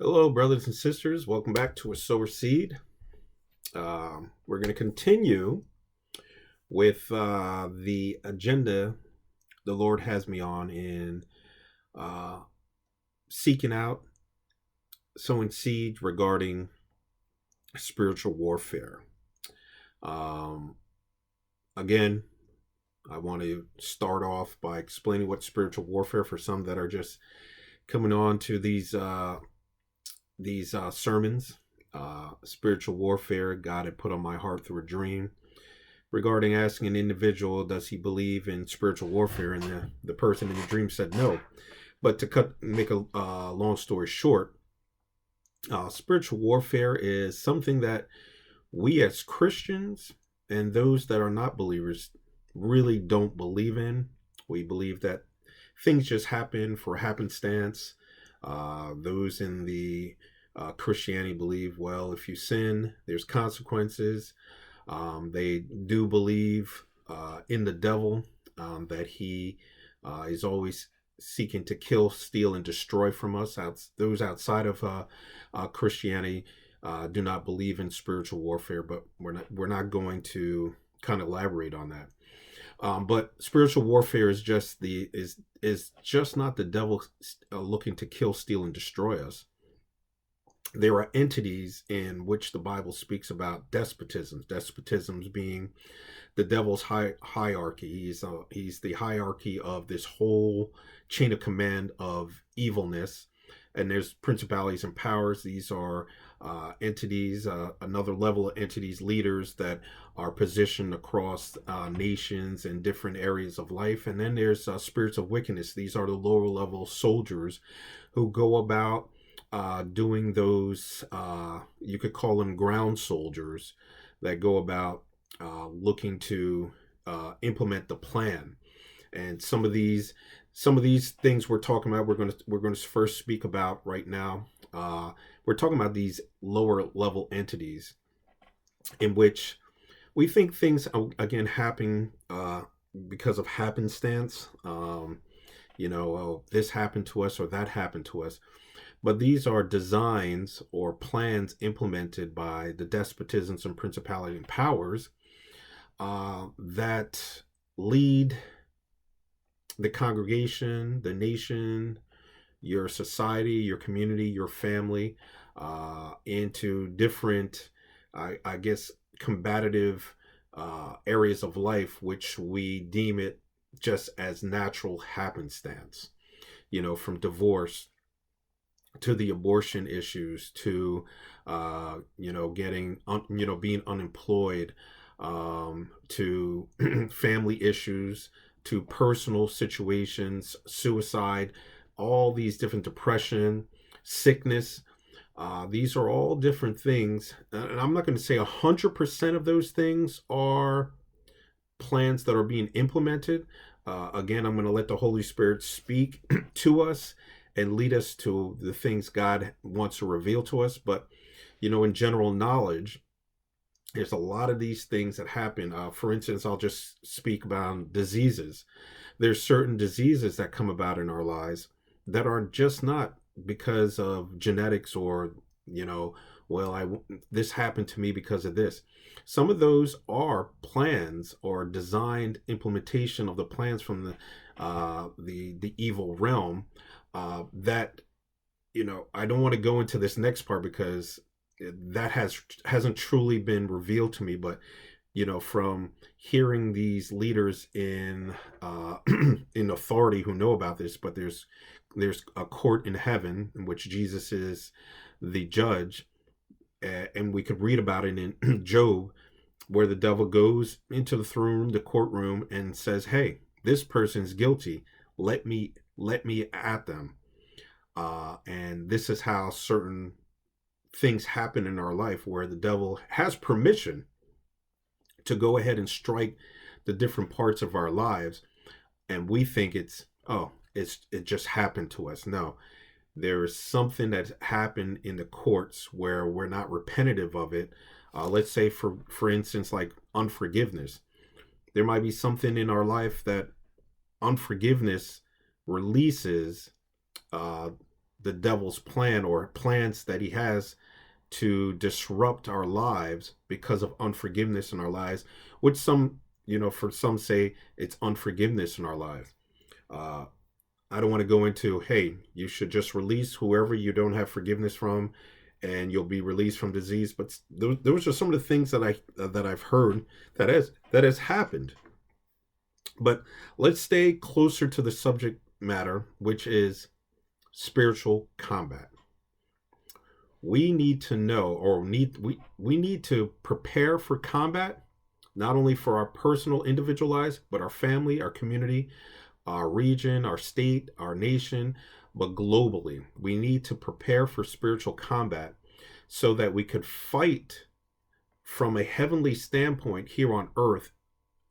Hello, brothers and sisters. Welcome back to A Sower Seed. We're going to continue with the agenda the Lord has me on in uh, seeking out, sowing seed regarding spiritual warfare. Um, again, I want to start off by explaining what spiritual warfare for some that are just coming on to these sermons. Spiritual warfare, God had put on my heart through a dream regarding asking an individual, does he believe in spiritual warfare? And the person in the dream said no. But to make a long story short, spiritual warfare is something that we as Christians and those that are not believers really don't believe in. We believe that things just happen for happenstance. Those in the Christianity believe, well, if you sin, there's consequences. They do believe in the devil, that he is always seeking to kill, steal, and destroy from us. Those outside of Christianity do not believe in spiritual warfare, but we're not going to kind of elaborate on that. But spiritual warfare is just not the devil looking to kill, steal, and destroy us. There are entities in which the Bible speaks about despotisms being the devil's hierarchy. He's the hierarchy of this whole chain of command of evilness. And there's principalities and powers. These are entities, another level of entities, leaders that are positioned across nations and different areas of life. And then there's spirits of wickedness. These are the lower level soldiers who go about doing those, you could call them ground soldiers that go about looking to implement the plan. And some of these things we're talking about, we're going to first speak about right now. We're talking about these lower level entities in which we think things again happen because of happenstance. Oh, this happened to us or that happened to us. But these are designs or plans implemented by the despotisms and principality and powers that lead the congregation, the nation, your society, your community, your family into different, I guess, combative areas of life, which we deem it just as natural happenstance. From divorce to the abortion issues to being unemployed, to family issues, to personal situations, suicide, all these different depression, sickness. These are all different things, and I'm not going to say 100% of those things are plans that are being implemented. Again, I'm going to let the Holy Spirit speak to us and lead us to the things God wants to reveal to us. But, in general knowledge, there's a lot of these things that happen. For instance, I'll just speak about diseases. There's certain diseases that come about in our lives that are just not because of genetics or, well, this happened to me because of this. Some of those are plans or designed implementation of the plans from the evil realm. That I don't want to go into this next part because that hasn't truly been revealed to me. But from hearing these leaders in in authority who know about this, but there's a court in heaven in which Jesus is the judge, and we could read about it in Job, where the devil goes into the throne room, the courtroom, and says, "Hey, this person's guilty. Let me at them." And this is how certain things happen in our life, where the devil has permission to go ahead and strike the different parts of our lives, and we think it just happened to us. No, there is something that happened in the courts where we're not repentative of it. Let's say, for instance, like unforgiveness. There might be something in our life that unforgiveness releases the devil's plan or plans that he has to disrupt our lives because of unforgiveness in our lives, which some, for some say it's unforgiveness in our lives. Uh, I don't want to go into, hey, you should just release whoever you don't have forgiveness from, and you'll be released from disease. But those are some of the things that I've heard that has happened. But let's stay closer to the subject matter, which is spiritual combat. We need to know, or we need to prepare for combat, not only for our personal individual lives, but our family, our community, our region, our state, our nation, but globally. We need to prepare for spiritual combat so that we could fight from a heavenly standpoint here on earth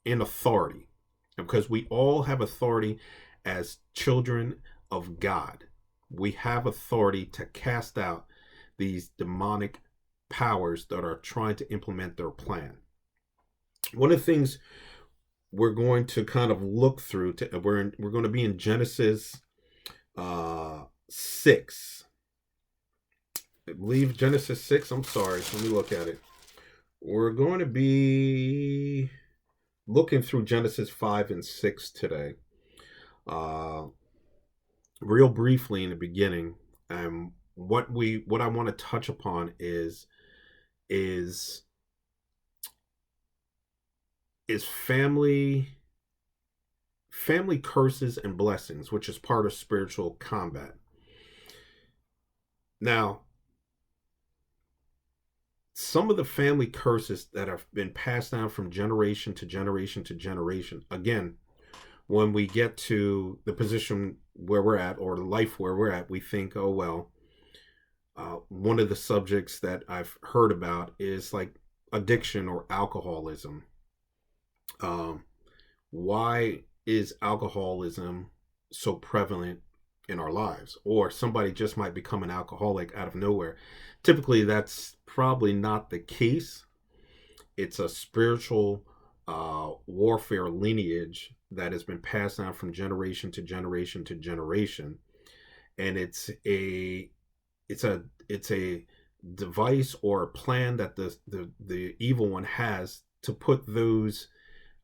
in authority. Because we all have authority as children of God. We have authority to cast out these demonic powers that are trying to implement their plan. One of the things we're going to kind of look through, we're going to be in Genesis 6. I believe Genesis 6. I'm sorry. Let me look at it. We're going to be looking through Genesis 5 and 6 today. Real briefly in the beginning, what I want to touch upon is family curses and blessings, which is part of spiritual combat. Now, some of the family curses that have been passed down from generation to generation to generation, again, when we get to the position where we're at, or the life where we're at, we think, oh, well, one of the subjects that I've heard about is like addiction or alcoholism. Why is alcoholism so prevalent in our lives? Or somebody just might become an alcoholic out of nowhere. Typically, that's probably not the case. It's a spiritual warfare lineage that has been passed down from generation to generation to generation, and it's a device or a plan that the evil one has to put those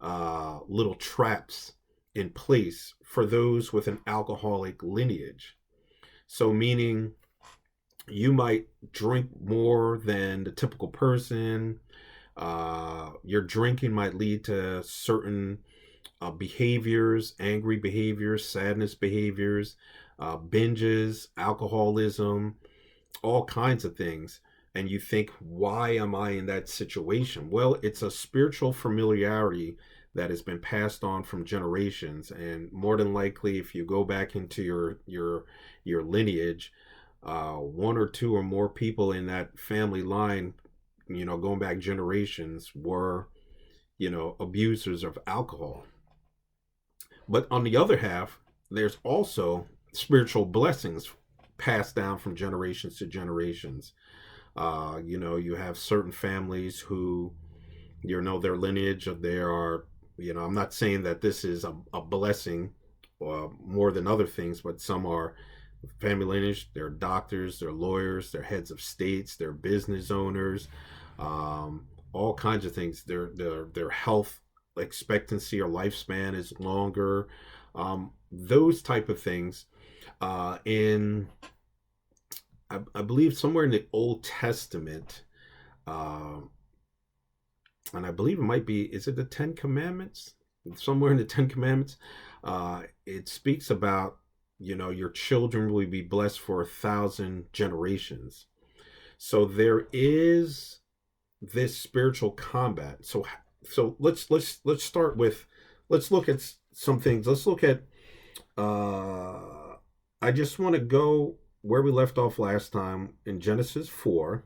little traps in place for those with an alcoholic lineage. So meaning you might drink more than the typical person. Your drinking might lead to certain behaviors, angry behaviors, sadness behaviors, binges, alcoholism, all kinds of things. And you think, why am I in that situation? Well, it's a spiritual familiarity that has been passed on from generations. And more than likely, if you go back into your lineage, one or two or more people in that family line, going back generations, were, abusers of alcohol. But on the other half, there's also spiritual blessings passed down from generations to generations. You have certain families who, their lineage, they are, I'm not saying that this is a blessing more than other things, but some are family lineage. They're doctors, they're lawyers, they're heads of states, they're business owners, all kinds of things. Their health expectancy or lifespan is longer. Those type of things. I believe somewhere in the Old Testament, and I believe it might be, is it the Ten Commandments? Somewhere in the Ten Commandments, it speaks about, your children will be blessed for 1,000 generations. So there is this spiritual combat. So let's start with, let's look at some things. Let's look at, I just want to go where we left off last time in Genesis 4.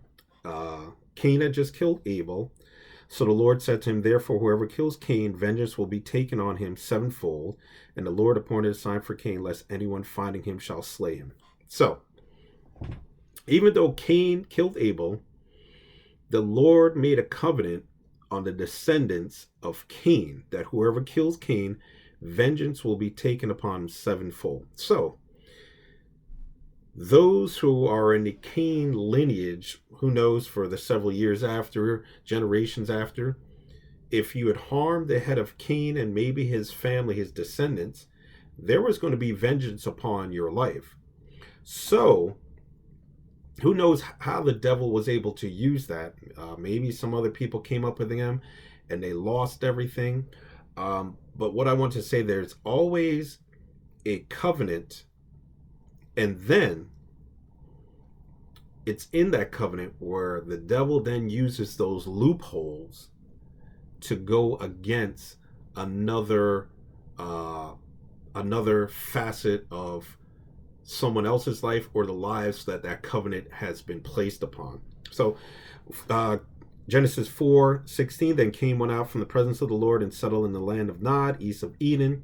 Cain had just killed Abel. So the Lord said to him, therefore, whoever kills Cain, vengeance will be taken on him sevenfold. And the Lord appointed a sign for Cain, lest anyone finding him shall slay him. So, even though Cain killed Abel, the Lord made a covenant on the descendants of Cain, that whoever kills Cain, vengeance will be taken upon him sevenfold. So, Those who are in the Cain lineage, who knows, for the several years after, generations after, if you had harmed the head of Cain and maybe his family, his descendants, there was going to be vengeance upon your life. So, who knows how the devil was able to use that? Maybe some other people came up with him and they lost everything. But what I want to say, there's always a covenant, and then it's in that covenant where the devil then uses those loopholes to go against another another facet of someone else's life or the lives that that covenant has been placed upon. So Genesis 4:16, then Cain went out from the presence of the Lord and settled in the land of Nod, east of Eden.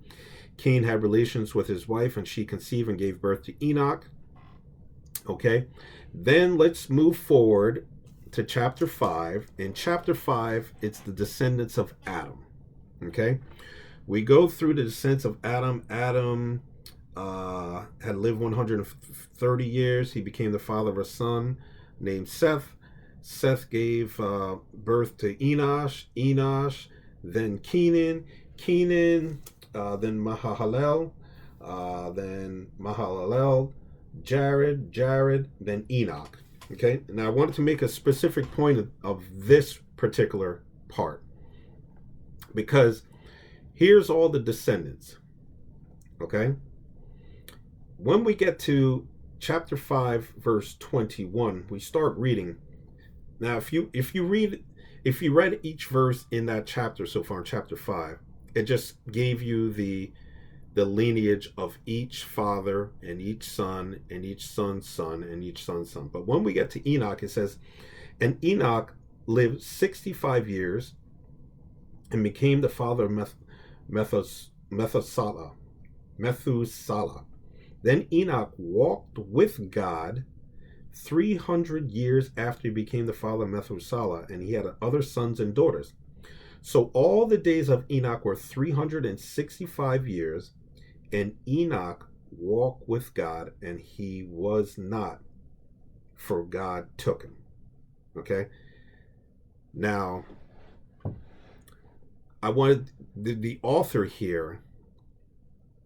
Cain had relations with his wife, and she conceived and gave birth to Enoch. Okay, then let's move forward to chapter 5. In chapter 5, it's the descendants of Adam. Okay, we go through the descendants of Adam. Adam had lived 130 years. He became the father of a son named Seth. Seth gave birth to Enosh. Enosh, then Kenan. Kenan, then Mahalalel. Then Mahalalel. Jared, then Enoch. Okay, now I wanted to make a specific point of this particular part, because here's all the descendants. Okay, when we get to chapter 5 verse 21, we start reading. Now if you read each verse in that chapter so far, in chapter 5, it just gave you the lineage of each father and each son and each son's son and each son's son. But when we get to Enoch, it says, and Enoch lived 65 years and became the father of Methuselah. Then Enoch walked with God 300 years after he became the father of Methuselah, and he had other sons and daughters. So all the days of Enoch were 365 years, and Enoch walked with God, and he was not, for God took him. Okay? Now, I wanted, the author here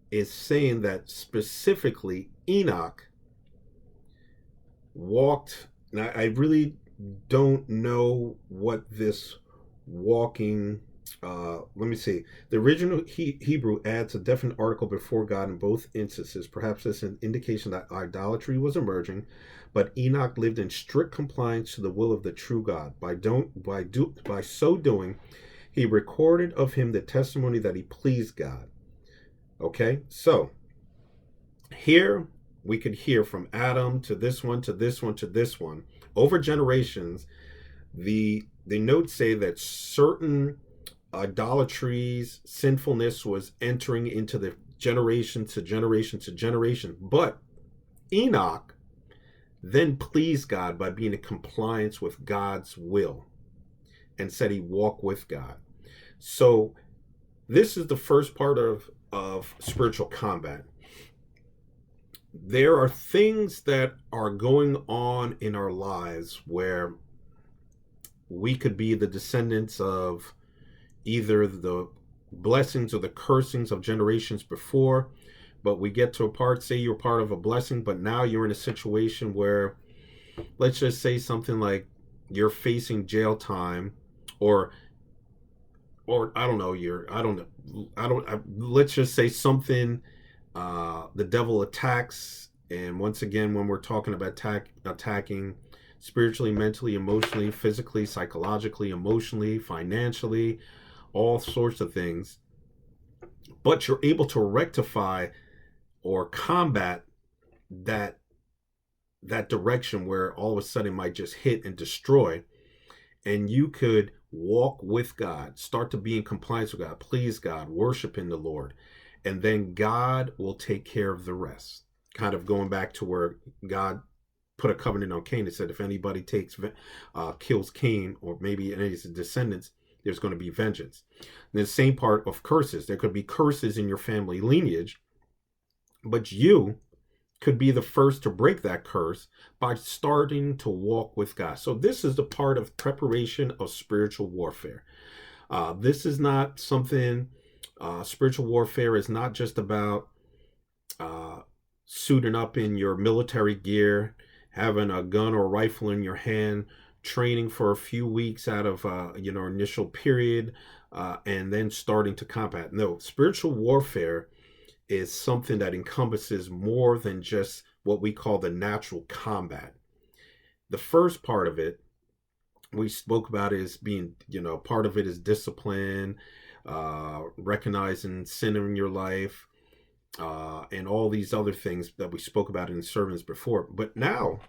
is saying that specifically Enoch walked. Now, I really don't know what this walking, let me see. The original Hebrew adds a definite article before God in both instances. Perhaps this is an indication that idolatry was emerging, but Enoch lived in strict compliance to the will of the true God. By so doing, he recorded of him the testimony that he pleased God. Okay, so here we could hear from Adam to this one, to this one, to this one. Over generations, the notes say that certain idolatries, sinfulness was entering into the generation to generation to generation. But Enoch then pleased God by being in compliance with God's will and said he walked with God. So this is the first part of spiritual combat. There are things that are going on in our lives where we could be the descendants of either the blessings or the cursings of generations before, but we get to a part, say you're part of a blessing, but now you're in a situation where, let's just say something like you're facing jail time, or I don't know, let's just say something, the devil attacks. And once again, when we're talking about attacking spiritually, mentally, emotionally, physically, psychologically, emotionally, financially, all sorts of things, but you're able to rectify or combat that direction where all of a sudden it might just hit and destroy, and you could walk with God, start to be in compliance with God, please God, worship in the Lord, and then God will take care of the rest. Kind of going back to where God put a covenant on Cain. It said if anybody kills Cain, or maybe any of his descendants, there's going to be vengeance. And the same part of curses. There could be curses in your family lineage, but you could be the first to break that curse by starting to walk with God. So this is the part of preparation of spiritual warfare. This is not something, spiritual warfare is not just about suiting up in your military gear, having a gun or rifle in your hand, training for a few weeks out of initial period, and then starting to combat. No, spiritual warfare is something that encompasses more than just what we call the natural combat. The first part of it we spoke about is being, part of it is discipline, recognizing sin in your life, and all these other things that we spoke about in sermons before. But now,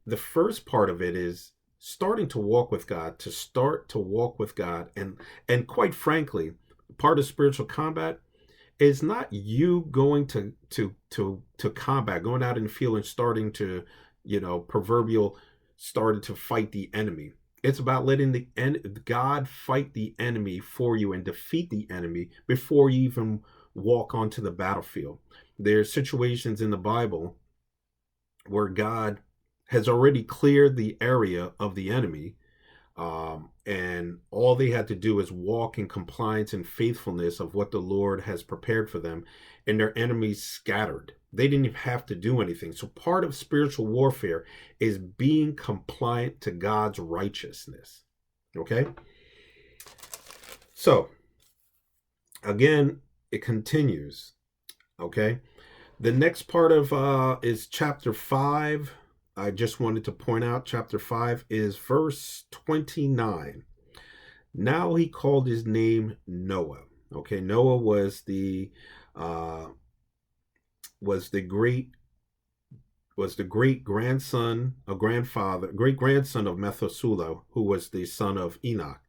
the first part of it is starting to walk with God, to start to walk with God. And quite frankly, part of spiritual combat is not you going to combat, going out in the field and starting to, proverbial started to fight the enemy. It's about letting God fight the enemy for you and defeat the enemy before you even walk onto the battlefield. There's situations in the Bible where God has already cleared the area of the enemy, and all they had to do is walk in compliance and faithfulness of what the Lord has prepared for them, and their enemies scattered. They didn't even have to do anything. So part of spiritual warfare is being compliant to God's righteousness. Okay? So, again, it continues. Okay? The next part of is chapter 5. I just wanted to point out chapter 5 is verse 29. Now he called his name Noah. Okay, Noah was the great grandson, great grandson of Methuselah, who was the son of Enoch.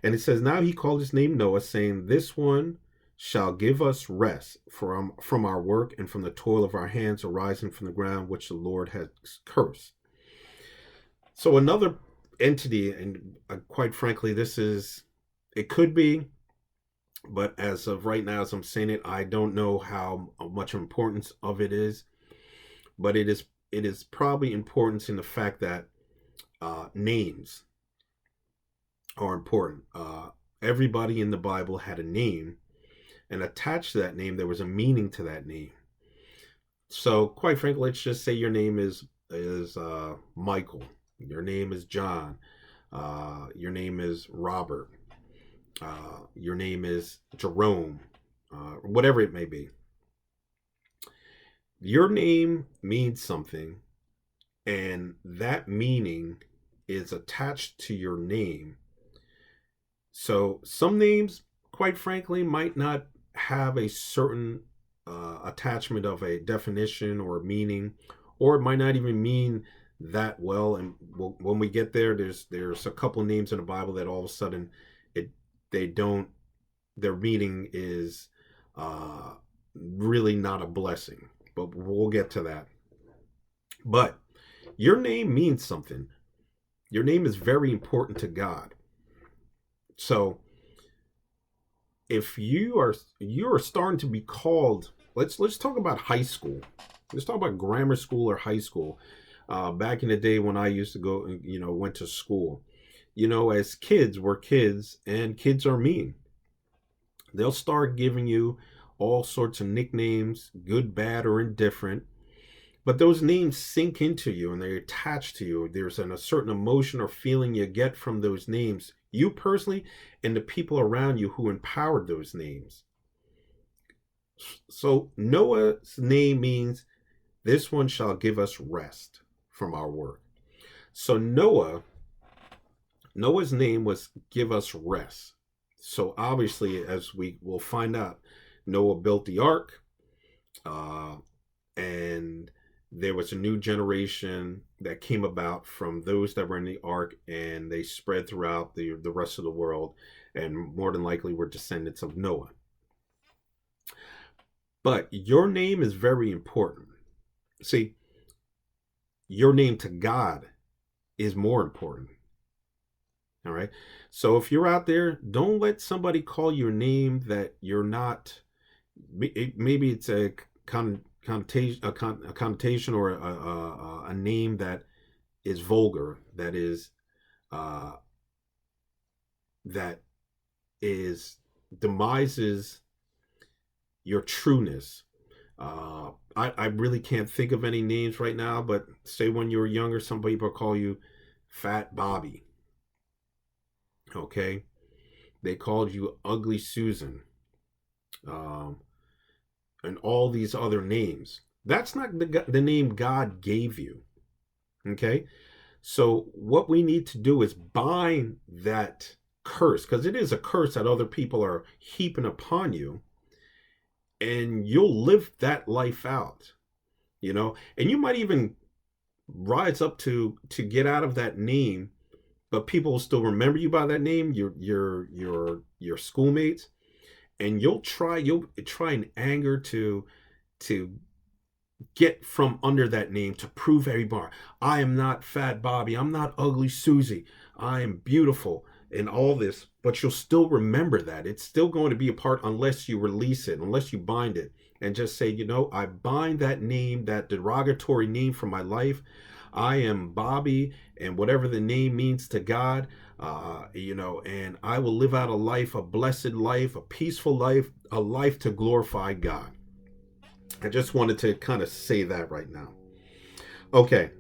And it says, now he called his name Noah, saying, this one shall give us rest from our work and from the toil of our hands arising from the ground which the Lord has cursed. So another entity, and quite frankly, it could be, but as of right now, as I'm saying it, I don't know how much importance of it is, but it is probably importance in the fact that names are important. Everybody in the Bible had a name, and attached to that name, there was a meaning to that name. So, quite frankly, let's just say your name is Michael. Your name is John. Your name is Robert. Your name is Jerome. Whatever it may be. Your name means something, and that meaning is attached to your name. So, some names, quite frankly, might not have a certain attachment of a definition or a meaning, or it might not even mean that well. And when we get there, there's a couple of names in the Bible that all of a sudden their meaning is really not a blessing. But we'll get to that. But your name means something. Your name is very important to God. So if you are starting to be called, let's talk about high school. Let's talk about grammar school or high school. Back in the day when I used to go, went to school, as kids, we're kids, and kids are mean. They'll start giving you all sorts of nicknames, good, bad, or indifferent. But those names sink into you and they attach to you. There's a certain emotion or feeling you get from those names, you personally and the people around you who empowered those names. So Noah's name means this one shall give us rest from our work. So Noah's name was give us rest. So obviously, as we will find out, Noah built the ark, and there was a new generation that came about from those that were in the ark, and they spread throughout the rest of the world, and more than likely were descendants of Noah. But your name is very important. See, your name to God is more important. All right. So if you're out there, don't let somebody call your name that you're not. Maybe it's a a connotation or a name that is vulgar, uh, that is demises your trueness. I really can't think of any names right now, but say when you were younger, some people call you Fat Bobby. Okay, they called you Ugly Susan, um, and all these other names. That's not the name God gave you. Okay, so what we need to do is bind that curse, because it is a curse that other people are heaping upon you, and you'll live that life out, and you might even rise up to get out of that name, but people will still remember you by that name, your schoolmates, and you'll try in anger to get from under that name, to prove everybody, I am not Fat Bobby, I'm not Ugly Susie, I am beautiful, and all this. But you'll still remember that. It's still going to be a part unless you release it, unless you bind it and just say, I bind that name, that derogatory name from my life. I am Bobby, and whatever the name means to God, and I will live out a life, a blessed life, a peaceful life, a life to glorify God. I just wanted to kind of say that right now. Okay,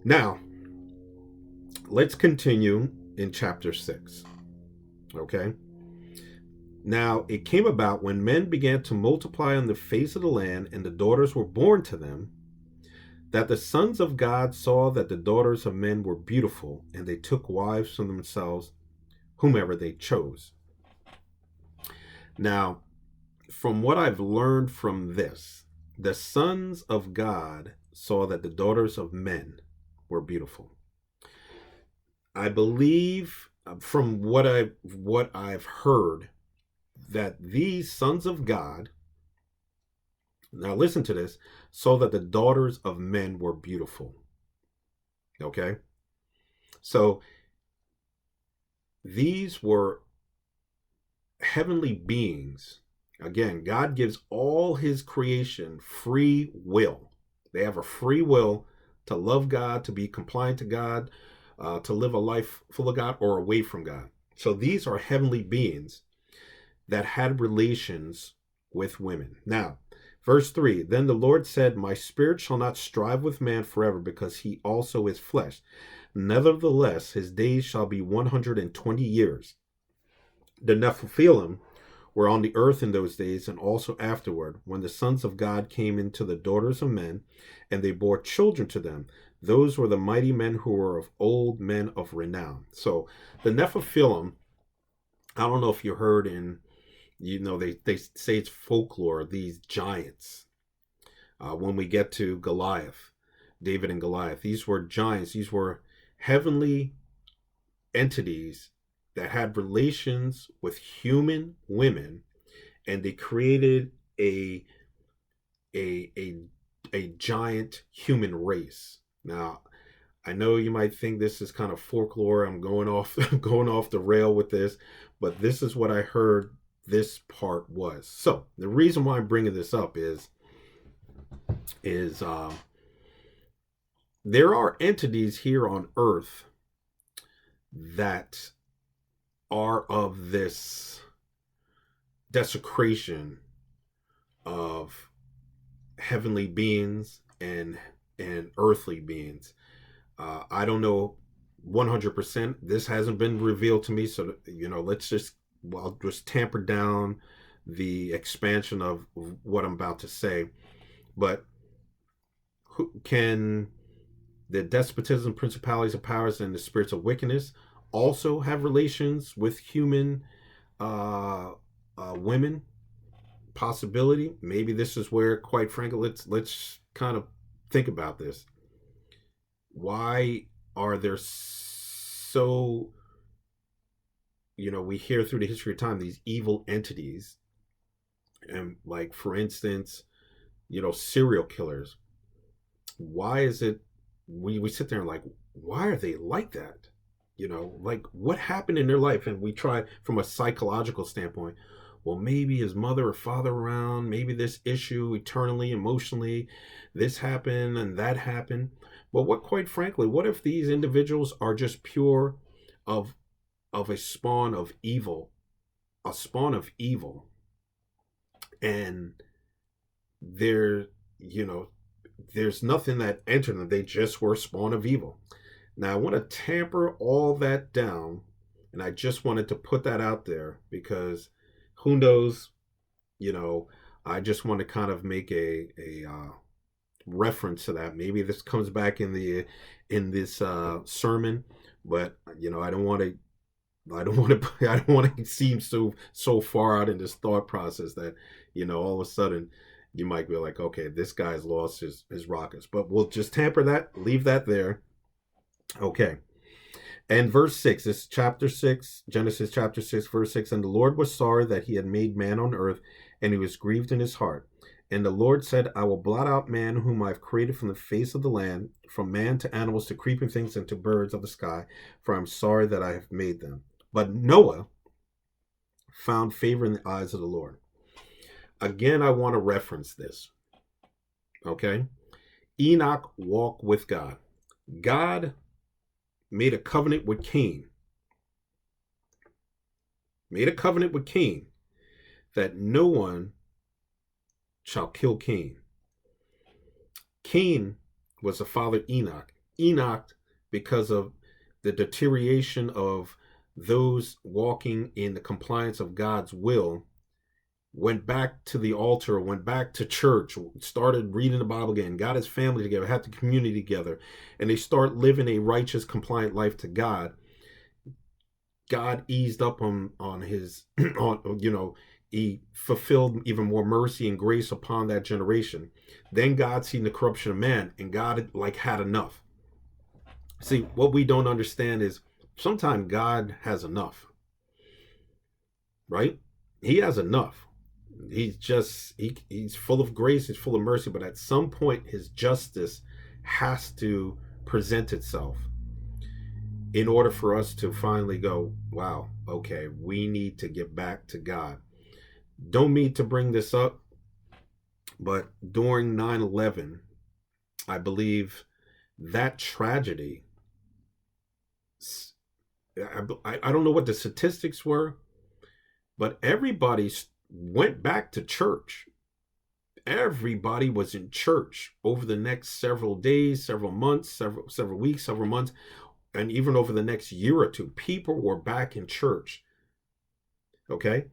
now let's continue in chapter 6. Okay, now it came about when men began to multiply on the face of the land, and the daughters were born to them, that the sons of God saw that the daughters of men were beautiful, and they took wives for themselves, whomever they chose. Now, from what I've learned from this, the sons of God saw that the daughters of men were beautiful. I believe from what I've heard, that these sons of God, now listen to this, saw that the daughters of men were beautiful. Okay? So these were heavenly beings. Again, God gives all his creation free will. They have a free will to love God, to be compliant to God, to live a life full of God or away from God. So these are heavenly beings that had relations with women. Now, verse 3, then the Lord said, my spirit shall not strive with man forever, because he also is flesh. Nevertheless, his days shall be 120 years. The Nephilim were on the earth in those days, and also afterward, when the sons of God came into the daughters of men, and they bore children to them. Those were the mighty men who were of old, men of renown. So the Nephilim, I don't know if you heard they say it's folklore, these giants. When we get to Goliath, David and Goliath, these were giants. These were heavenly entities that had relations with human women, and they created a giant human race. Now, I know you might think this is kind of folklore. I'm going off the rail with this, but this is what I heard this part was. So the reason why I'm bringing this up is there are entities here on earth that are of this desecration of heavenly beings and earthly beings. I don't know 100%. This hasn't been revealed to me, so let's just tamper down the expansion of what I'm about to say. But can the despotism, principalities, and powers, and the spirits of wickedness also have relations with human women? Possibility. Maybe this is where, quite frankly, let's kind of think about this. Why are there so, we hear through the history of time these evil entities, and like, for instance, serial killers. Why is it we sit there and like, why are they like that? Like, what happened in their life? And we try from a psychological standpoint, well, maybe his mother or father around, maybe this issue eternally, emotionally, this happened and that happened. But what, quite frankly, what if these individuals are just pure of a spawn of evil, a spawn of evil, and there, you know, there's nothing that entered them. They just were a spawn of evil. Now I want to tamper all that down, and I just wanted to put that out there because who knows, you know, I just want to kind of make a reference to that. Maybe this comes back in this sermon, but I don't want to. I don't want to. I don't want to seem so far out in this thought process that all of a sudden you might be like, okay, this guy's lost his rockets. But we'll just tamper that, leave that there. Okay. And verse 6, this is chapter 6, Genesis chapter 6, verse 6. And the Lord was sorry that he had made man on earth, and he was grieved in his heart. And the Lord said, I will blot out man whom I have created from the face of the land, from man to animals to creeping things and to birds of the sky, for I am sorry that I have made them. But Noah found favor in the eyes of the Lord. Again, I want to reference this. Okay? Enoch walked with God. God made a covenant with Cain. Made a covenant with Cain that no one shall kill Cain. Cain was the father of Enoch. Enoch, because of the deterioration of those walking in the compliance of God's will, went back to the altar, went back to church, started reading the Bible again, got his family together, had the community together, and they start living a righteous, compliant life to God. God eased up on his, he fulfilled even more mercy and grace upon that generation. Then God seen the corruption of man, and God had enough. See, what we don't understand is sometimes God has enough, right? He has enough. He's full of grace, he's full of mercy, but at some point his justice has to present itself in order for us to finally go, wow, okay, we need to get back to God. Don't mean to bring this up, but during 9/11, I believe that tragedy, I don't know what the statistics were, but everybody went back to church. Everybody was in church over the next several days, several months, several weeks, several months, and even over the next year or two. People were back in church. Okay?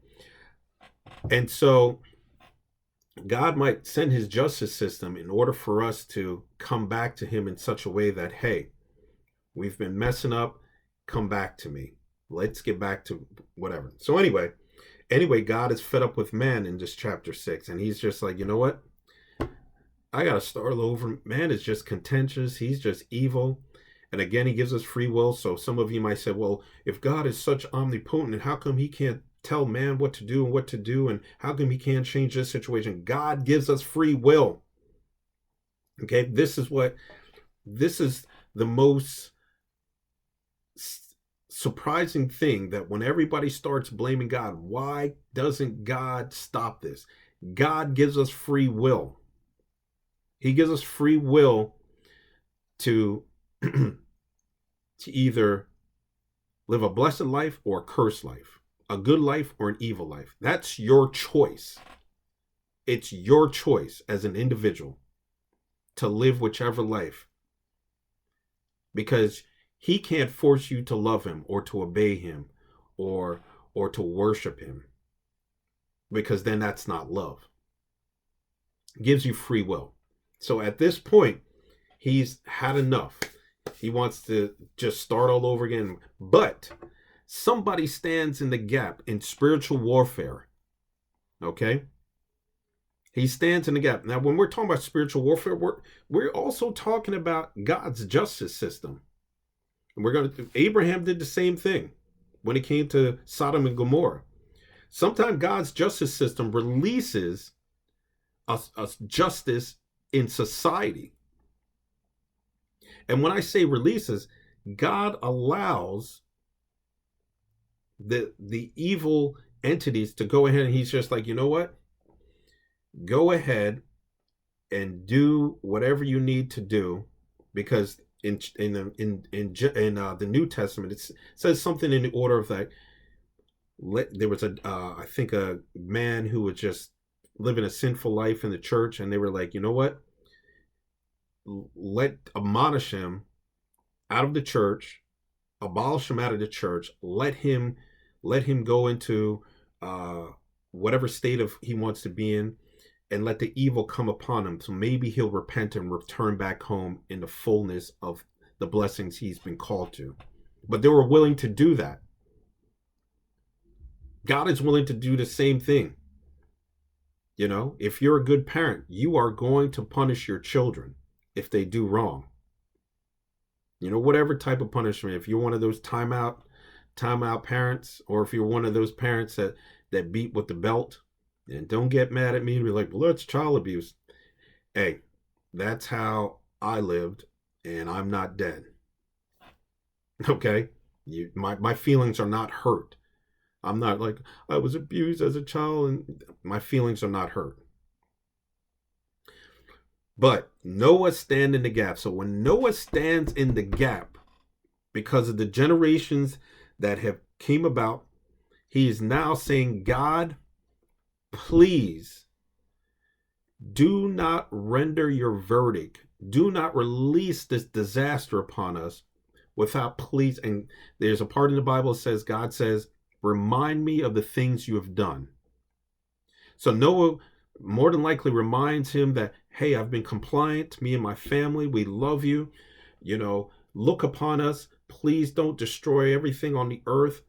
And so God might send his justice system in order for us to come back to him in such a way that, hey, we've been messing up, come back to me. Let's get back to whatever. So anyway, God is fed up with man in this chapter 6, and he's just like, you know what? I got to start over. Man is just contentious. He's just evil. And again, he gives us free will. So some of you might say, well, if God is such omnipotent, how come he can't tell man what to do and what to do? And how come he can't change this situation? God gives us free will. Okay, this is the most surprising thing, that when everybody starts blaming God, why doesn't God stop this? God gives us free will. He gives us free will to to either live a blessed life or a cursed life, a good life or an evil life. That's your choice. It's your choice as an individual to live whichever life, because he can't force you to love him or to obey him or to worship him, because then that's not love. It gives you free will. So at this point, he's had enough. He wants to just start all over again. But somebody stands in the gap in spiritual warfare. Okay? He stands in the gap. Now, when we're talking about spiritual warfare, we're also talking about God's justice system. And Abraham did the same thing when it came to Sodom and Gomorrah. Sometimes God's justice system releases a justice in society. And when I say releases, God allows the evil entities to go ahead, and he's just like, you know what? Go ahead and do whatever you need to do, because in the New Testament it says something in the order of like, there was a I think a man who was just living a sinful life in the church, and they were like, you know what? Let admonish him out of the church, abolish him out of the church, let him go into whatever state of he wants to be in, and let the evil come upon him, so maybe he'll repent and return back home in the fullness of the blessings he's been called to. But they were willing to do that. God is willing to do the same thing. You know, if you're a good parent, you are going to punish your children if they do wrong. You know, whatever type of punishment. If you're one of those timeout parents, or if you're one of those parents that beat with the belt, and don't get mad at me and be like, well, that's child abuse. Hey, that's how I lived, and I'm not dead. Okay? My feelings are not hurt. I'm not like, I was abused as a child, and my feelings are not hurt. But Noah stand in the gap. So when Noah stands in the gap because of the generations that have came about, he is now saying, God, please do not render your verdict. Do not release this disaster upon us without please. And there's a part in the Bible that says, God says, remind me of the things you have done. So Noah more than likely reminds him that, hey, I've been compliant, me and my family, we love you. You know, look upon us. Please don't destroy everything on the earth.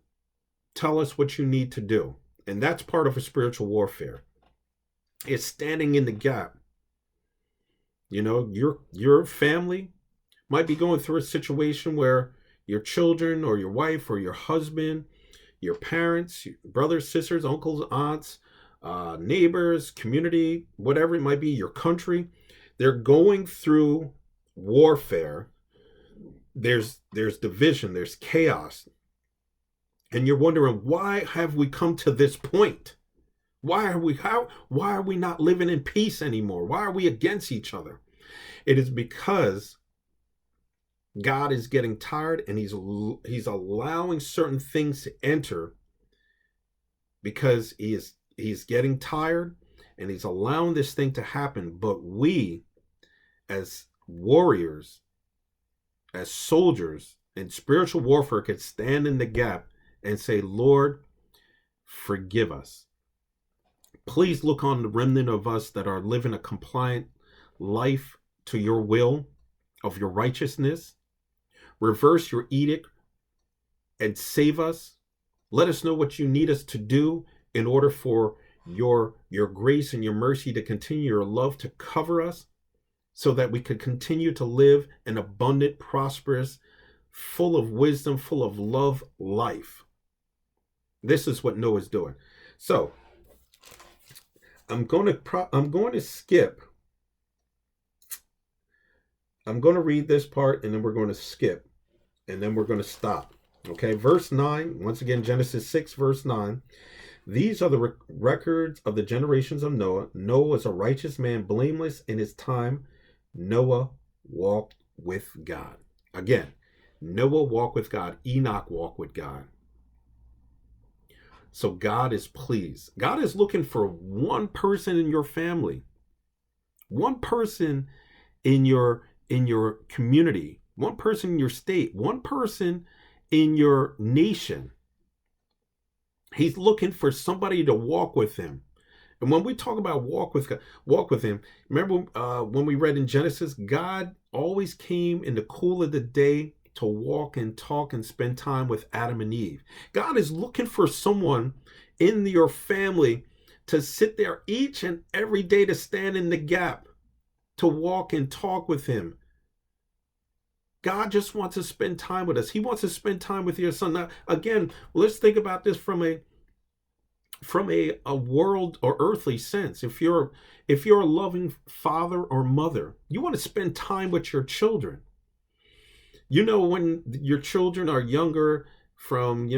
Tell us what you need to do. And that's part of a spiritual warfare. It's standing in the gap. You know, your family might be going through a situation where your children or your wife or your husband, your parents, your brothers, sisters, uncles, aunts, neighbors, community, whatever it might be, your country, they're going through warfare. There's division, there's chaos. And you're wondering, why have we come to this point? Why are we not living in peace anymore? Why are we against each other? It is because God is getting tired, and he's allowing certain things to enter, because he's getting tired, and he's allowing this thing to happen. But we, as warriors, as soldiers in spiritual warfare, could stand in the gap and say, Lord, forgive us. Please look on the remnant of us that are living a compliant life to your will, of your righteousness. Reverse your edict and save us. Let us know what you need us to do in order for your grace and your mercy to continue, your love to cover us, so that we could continue to live an abundant, prosperous, full of wisdom, full of love life. This is what Noah's doing. So I'm going to skip. I'm going to read this part, and then we're going to skip, and then we're going to stop. Okay, verse 9. Once again, Genesis 6, verse 9. These are the records of the generations of Noah. Noah was a righteous man, blameless in his time. Noah walked with God. Again, Noah walked with God. Enoch walked with God. So God is pleased. God is looking for one person in your family, one person in your community, one person in your state, one person in your nation. He's looking for somebody to walk with him. And when we talk about walk with him, remember when we read in Genesis, God always came in the cool of the day to walk and talk and spend time with Adam and Eve. God is looking for someone in your family to sit there each and every day, to stand in the gap, to walk and talk with him. God just wants to spend time with us. He wants to spend time with your son. Now, again, let's think about this from a world or earthly sense. If you're a loving father or mother, you want to spend time with your children. You know, when your children are younger, from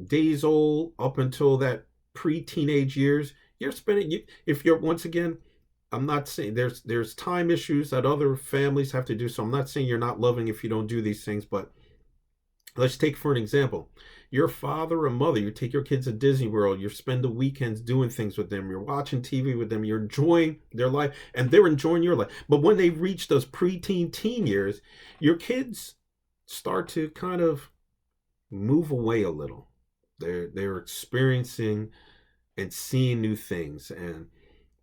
days old up until that pre-teenage years, you're spending, if you're, once again, I'm not saying there's time issues that other families have to do. So I'm not saying you're not loving if you don't do these things, but let's take for an example. Your father or mother, you take your kids to Disney World, you spend the weekends doing things with them, you're watching TV with them, you're enjoying their life, and they're enjoying your life. But when they reach those preteen, teen years, your kids start to kind of move away a little. They're experiencing and seeing new things, and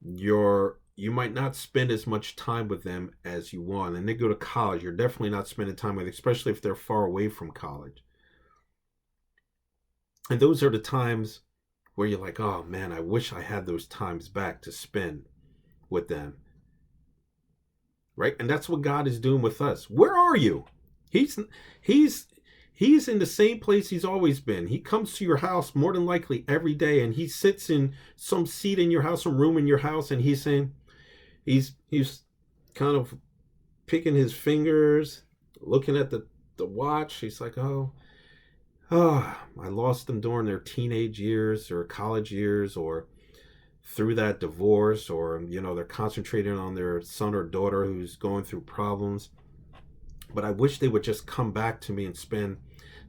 you might not spend as much time with them as you want. And they go to college, you're definitely not spending time with, especially if they're far away from college. And those are the times where you're like, oh man, I wish I had those times back to spend with them. Right? And that's what God is doing with us. Where are you? He's in the same place he's always been. He comes to your house more than likely every day, and he sits in some seat in your house, some room in your house, and he's saying, he's kind of picking his fingers, looking at the watch. He's like, oh, I lost them during their teenage years or college years, or through that divorce, or they're concentrating on their son or daughter who's going through problems. But I wish they would just come back to me and spend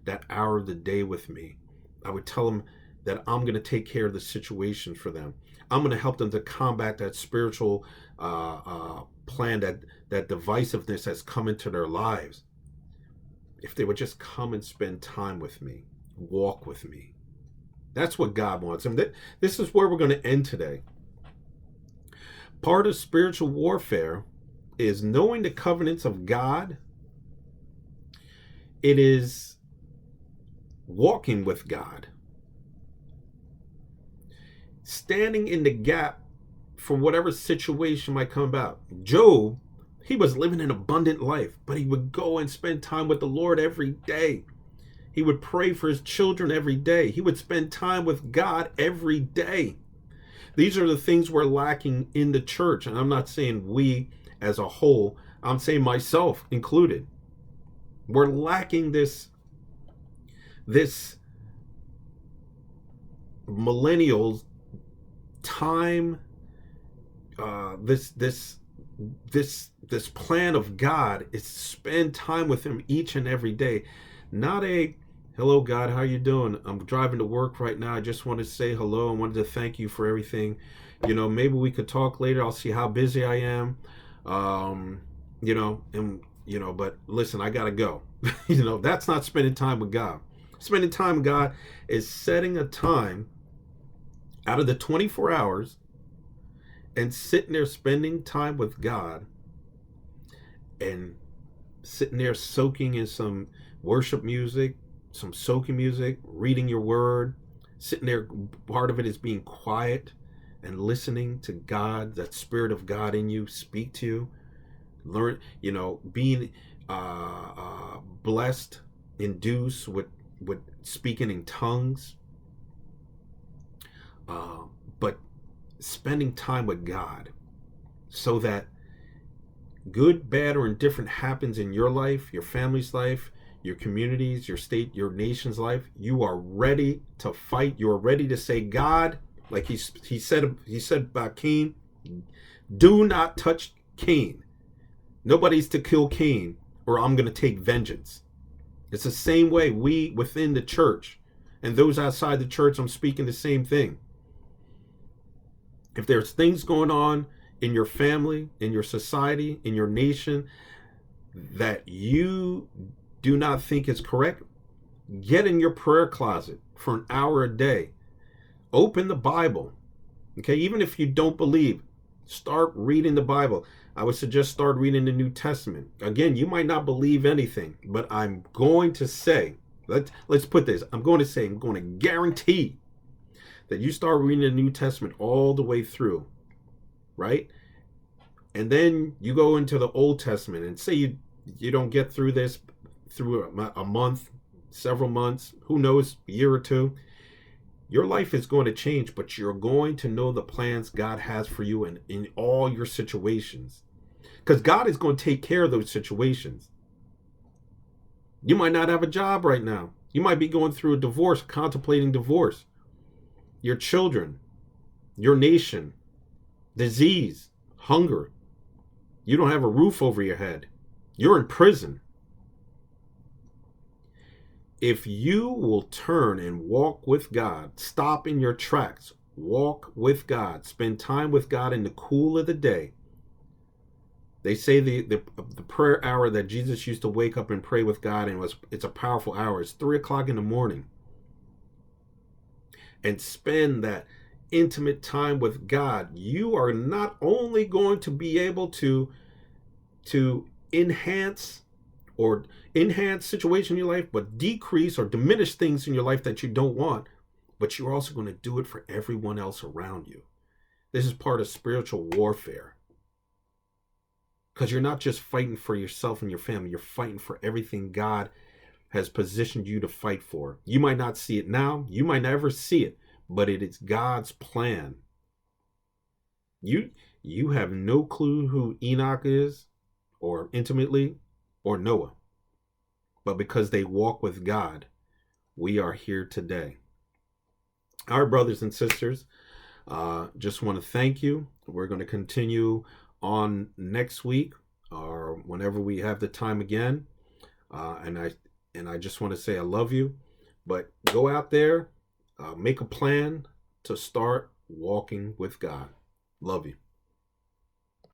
that hour of the day with me. I would tell them that I'm going to take care of the situation for them. I'm going to help them to combat that spiritual plan, that divisiveness has come into their lives. If they would just come and spend time with me, walk with me. That's what God wants. And this is where we're going to end today. Part of spiritual warfare is knowing the covenants of God. It is walking with God, standing in the gap for whatever situation might come about. Job, he was living an abundant life, but he would go and spend time with the Lord every day. He would pray for his children every day. He would spend time with God every day. These are the things we're lacking in the church. And I'm not saying we as a whole, I'm saying myself included. We're lacking this millennials time, this plan of God is to spend time with him each and every day. Not a, hello God, how you doing? I'm driving to work right now. I just want to say hello. I wanted to thank you for everything. Maybe we could talk later. I'll see how busy I am. But listen, I gotta go. That's not spending time with God. Spending time with God is setting a time out of the 24 hours and sitting there spending time with God, and sitting there soaking in some worship music, some soaking music, reading your word, sitting there. Part of it is being quiet and listening to God, that Spirit of God in you speak to you. Learn, being blessed, induced with speaking in tongues. But spending time with God so that good, bad, or indifferent happens in your life, your family's life, your communities, your state, your nation's life, you are ready to fight. You are ready to say, God, like he said about Cain, do not touch Cain. Nobody's to kill Cain, or I'm going to take vengeance. It's the same way we within the church, and those outside the church, I'm speaking the same thing. If there's things going on in your family, in your society, in your nation that you do not think is correct, get in your prayer closet for an hour a day. Open the Bible. Okay, even if you don't believe, start reading the Bible. I would suggest start reading the New Testament. Again, you might not believe anything, but I'm going to say, let's put this, I'm going to guarantee that you start reading the New Testament all the way through, right? And then you go into the Old Testament, and say you don't get through this through a month, several months, who knows, a year or two. Your life is going to change, but you're going to know the plans God has for you in all your situations. Because God is going to take care of those situations. You might not have a job right now. You might be going through a divorce, contemplating divorce. your children, your nation, disease, hunger. You don't have a roof over your head. You're in prison. If you will turn and walk with God, stop in your tracks, walk with God, spend time with God in the cool of the day. They say the prayer hour that Jesus used to wake up and pray with God, and it's a powerful hour. It's 3 o'clock in the morning. And spend that intimate time with God. You are not only going to be able to enhance situation in your life, but decrease or diminish things in your life that you don't want, but you're also going to do it for everyone else around you. This is part of spiritual warfare, because you're not just fighting for yourself and your family. You're fighting for everything God has positioned you to fight for. You might not see it now, you might never see it, but it is God's plan. You have no clue who Enoch is, or intimately, or Noah. But because they walk with God, we are here today. Our brothers and sisters, just want to thank you. We're going to continue on next week or whenever we have the time again. And I just want to say I love you. But go out there, make a plan to start walking with God. Love you.